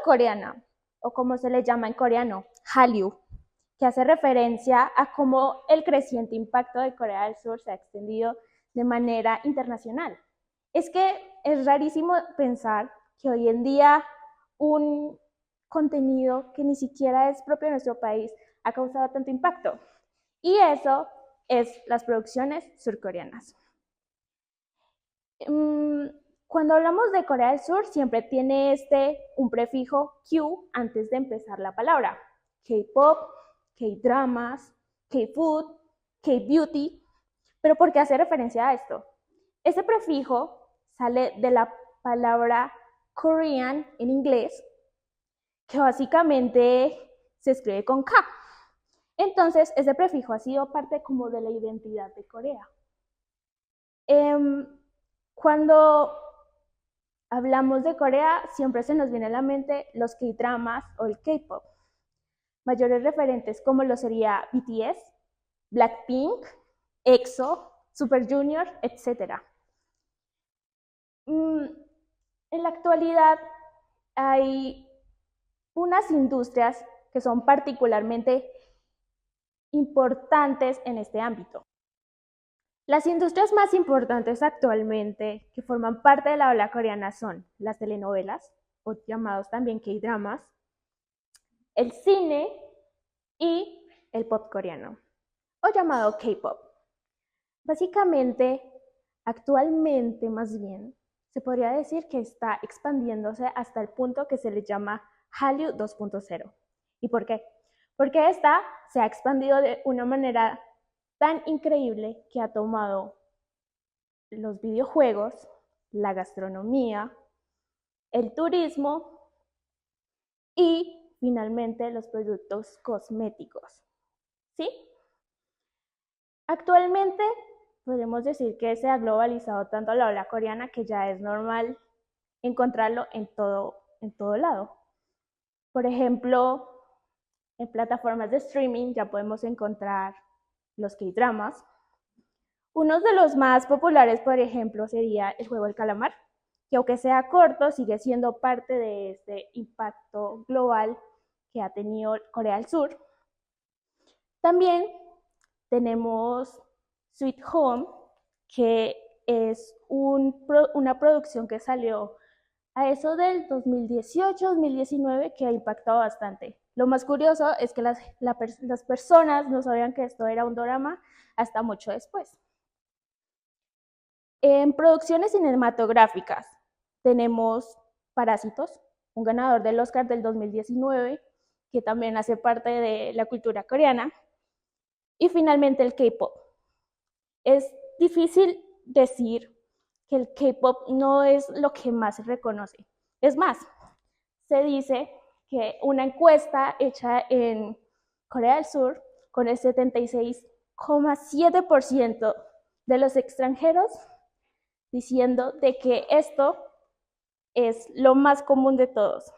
surcoreana, o como se le llama en coreano, Hallyu, que hace referencia a cómo el creciente impacto de Corea del Sur se ha extendido de manera internacional. Es que es rarísimo pensar que hoy en día un contenido que ni siquiera es propio de nuestro país ha causado tanto impacto. Y eso es las producciones surcoreanas. Cuando hablamos de Corea del Sur, siempre tiene un prefijo Q antes de empezar la palabra. K-pop, K-dramas, K-food, K-beauty. ¿Pero por qué hace referencia a esto? Este prefijo sale de la palabra Korean en inglés, que básicamente se escribe con K. Entonces, ese prefijo ha sido parte como de la identidad de Corea. Cuando hablamos de Corea, siempre se nos viene a la mente los K-dramas o el K-pop. Mayores referentes como lo sería BTS, Blackpink, EXO, Super Junior, etc. En la actualidad hay unas industrias que son particularmente importantes en este ámbito. Las industrias más importantes actualmente que forman parte de la ola coreana son las telenovelas, o llamados también K-dramas, el cine y el pop coreano, o llamado K-pop. Básicamente, actualmente más bien, se podría decir que está expandiéndose hasta el punto que se le llama Hallyu 2.0. ¿Y por qué? Porque esta se ha expandido de una manera tan increíble que ha tomado los videojuegos, la gastronomía, el turismo y finalmente los productos cosméticos. ¿Sí? Actualmente podemos decir que se ha globalizado tanto la ola coreana que ya es normal encontrarlo en todo lado. Por ejemplo, en plataformas de streaming ya podemos encontrar los K-dramas. Uno de los más populares, por ejemplo, sería el juego del calamar, que aunque sea corto, sigue siendo parte de este impacto global que ha tenido Corea del Sur. También tenemos Sweet Home, que es una producción que salió a eso del 2018-2019 que ha impactado bastante. Lo más curioso es que las personas no sabían que esto era un drama hasta mucho después. En producciones cinematográficas tenemos Parásitos, un ganador del Oscar del 2019, que también hace parte de la cultura coreana. Y finalmente el K-pop. Es difícil decir que el K-pop no es lo que más se reconoce. Es más, se dice que una encuesta hecha en Corea del Sur con el 76,7% de los extranjeros diciendo de que esto es lo más común de todos,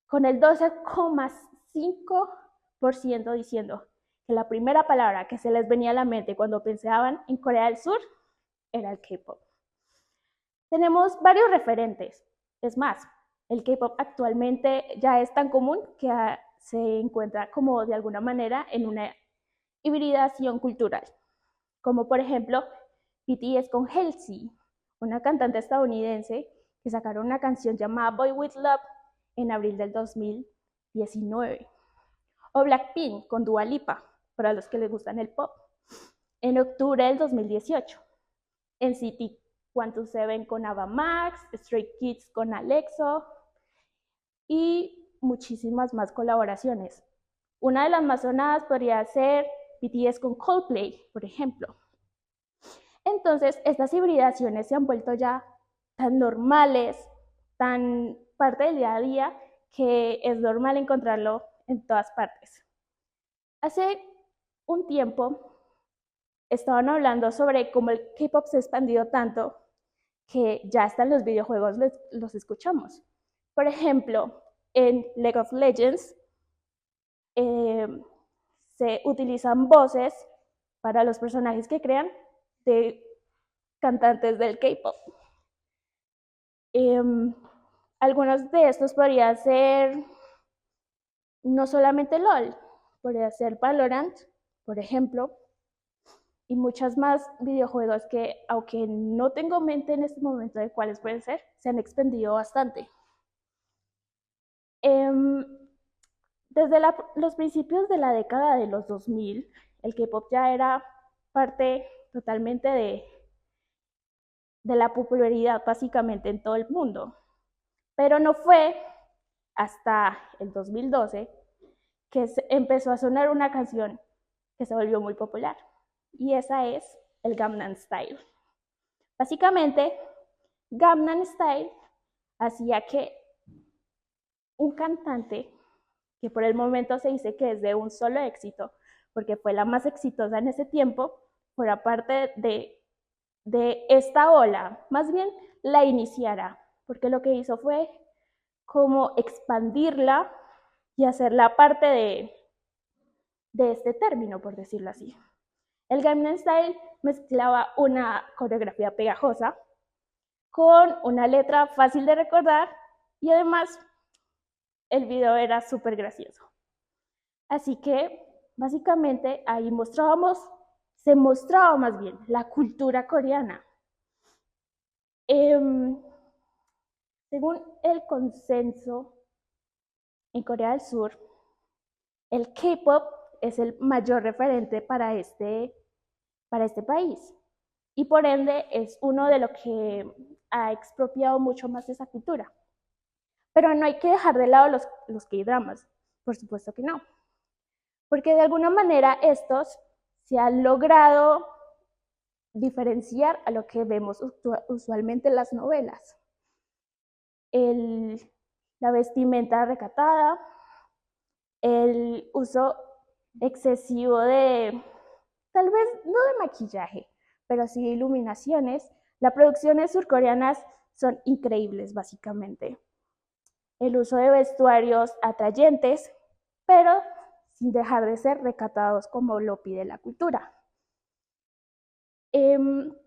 con el 12,5% diciendo que la primera palabra que se les venía a la mente cuando pensaban en Corea del Sur era el K-pop. Tenemos varios referentes. Es más, el K-pop actualmente ya es tan común que se encuentra como de alguna manera en una hibridación cultural, como por ejemplo BTS con Halsey, una cantante estadounidense que sacaron una canción llamada Boy With Love en abril del 2019. O Blackpink con Dua Lipa, para los que les gustan el pop, en octubre del 2018. NCT 127 con Ava Max, Stray Kids con Alexo y muchísimas más colaboraciones. Una de las más sonadas podría ser BTS con Coldplay, por ejemplo. Entonces, estas hibridaciones se han vuelto ya tan normales, tan parte del día a día, que es normal encontrarlo en todas partes. Hace un tiempo estaban hablando sobre cómo el K-pop se ha expandido tanto que ya hasta en los videojuegos los escuchamos. Por ejemplo, en League of Legends se utilizan voces para los personajes que crean de cantantes del K-pop. Algunos de estos podría ser no solamente LOL, podría ser Valorant, por ejemplo, y muchos más videojuegos que, aunque no tengo mente en este momento de cuáles pueden ser, se han expandido bastante. Desde los principios de la década de los 2000, el K-pop ya era parte totalmente de la popularidad básicamente en todo el mundo. Pero no fue hasta el 2012 que empezó a sonar una canción que se volvió muy popular. Y esa es el Gangnam Style. Básicamente, Gangnam Style hacía que un cantante, que por el momento se dice que es de un solo éxito, porque fue la más exitosa en ese tiempo, fuera parte de esta ola, más bien la iniciara, porque lo que hizo fue como expandirla y hacerla parte de este término, por decirlo así. El Gangnam Style mezclaba una coreografía pegajosa con una letra fácil de recordar y además el video era súper gracioso. Así que básicamente ahí se mostraba más bien la cultura coreana. Según el consenso en Corea del Sur, el K-pop es el mayor referente para este país y por ende es uno de los que ha expropiado mucho más esa cultura. Pero no hay que dejar de lado los K-dramas, por supuesto que no, porque de alguna manera estos se han logrado diferenciar a lo que vemos usualmente en las novelas. La vestimenta recatada, el uso excesivo tal vez no de maquillaje, pero sí de iluminaciones. Las producciones surcoreanas son increíbles, básicamente. El uso de vestuarios atrayentes, pero sin dejar de ser recatados como lo pide la cultura. En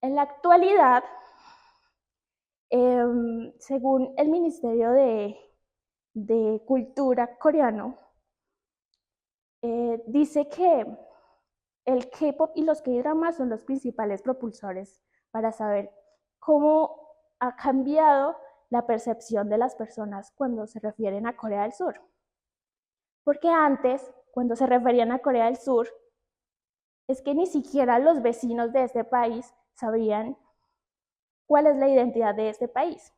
la actualidad, según el Ministerio de Cultura coreano, dice que el K-pop y los K-dramas son los principales propulsores para saber cómo ha cambiado la percepción de las personas cuando se refieren a Corea del Sur. Porque antes, cuando se referían a Corea del Sur, es que ni siquiera los vecinos de este país sabían cuál es la identidad de este país.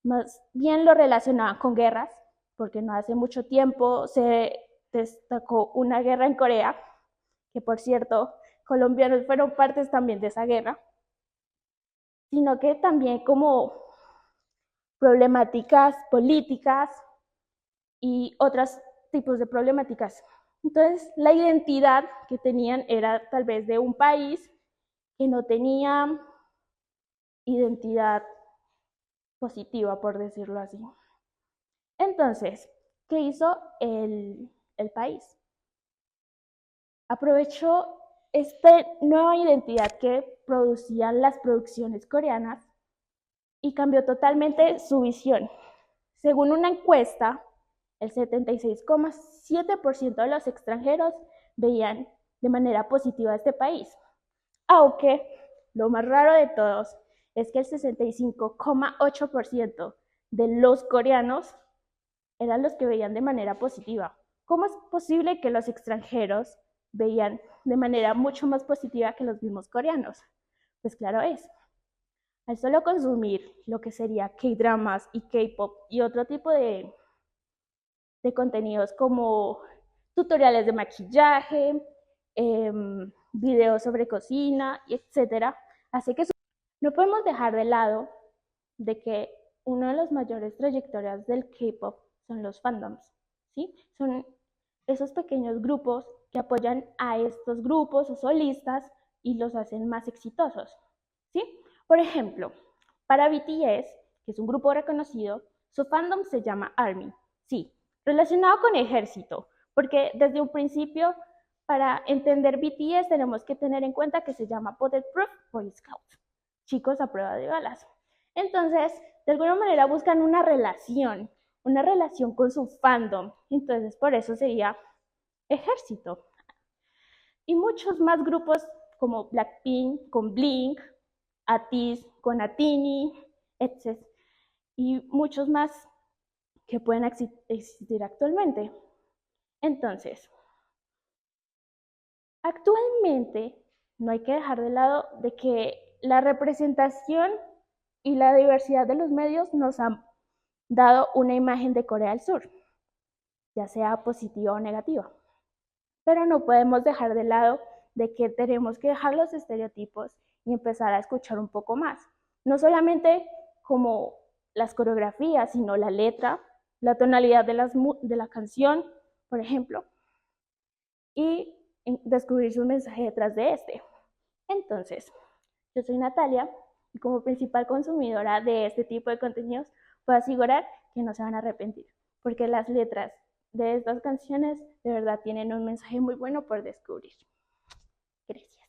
Más bien lo relacionaban con guerras, porque no hace mucho tiempo se destacó una guerra en Corea, que por cierto, colombianos fueron partes también de esa guerra, sino que también como problemáticas políticas y otros tipos de problemáticas. Entonces, la identidad que tenían era tal vez de un país que no tenía identidad positiva, por decirlo así. Entonces, ¿qué hizo el país? Aprovechó esta nueva identidad que producían las producciones coreanas y cambió totalmente su visión. Según una encuesta, el 76,7% de los extranjeros veían de manera positiva a este país, aunque lo más raro de todos es que el 65,8% de los coreanos eran los que veían de manera positiva. ¿Cómo es posible que los extranjeros veían de manera mucho más positiva que los mismos coreanos? Pues claro es. Al solo consumir lo que sería K-dramas y K-pop y otro tipo de contenidos como tutoriales de maquillaje, videos sobre cocina, etc., hace que no podemos dejar de lado de que una de las mayores trayectorias del K-pop son los fandoms, ¿sí? Son esos pequeños grupos que apoyan a estos grupos o solistas y los hacen más exitosos, ¿sí? Por ejemplo, para BTS, que es un grupo reconocido, su fandom se llama ARMY, sí, relacionado con ejército, porque desde un principio, para entender BTS tenemos que tener en cuenta que se llama Bulletproof Boy Scouts, chicos a prueba de balas. Entonces, de alguna manera buscan una relación con su fandom. Entonces, por eso sería ejército. Y muchos más grupos como Blackpink con Blink, ATEEZ con ATINY, etc. Y muchos más que pueden existir actualmente. Entonces, actualmente no hay que dejar de lado de que la representación y la diversidad de los medios nos han dado una imagen de Corea del Sur, ya sea positiva o negativa. Pero no podemos dejar de lado de que tenemos que dejar los estereotipos y empezar a escuchar un poco más. No solamente como las coreografías, sino la letra, la tonalidad de la canción, por ejemplo, y descubrir su mensaje detrás de este. Entonces, yo soy Natalia y como principal consumidora de este tipo de contenidos, puedo asegurar que no se van a arrepentir, porque las letras de estas canciones de verdad tienen un mensaje muy bueno por descubrir. Gracias.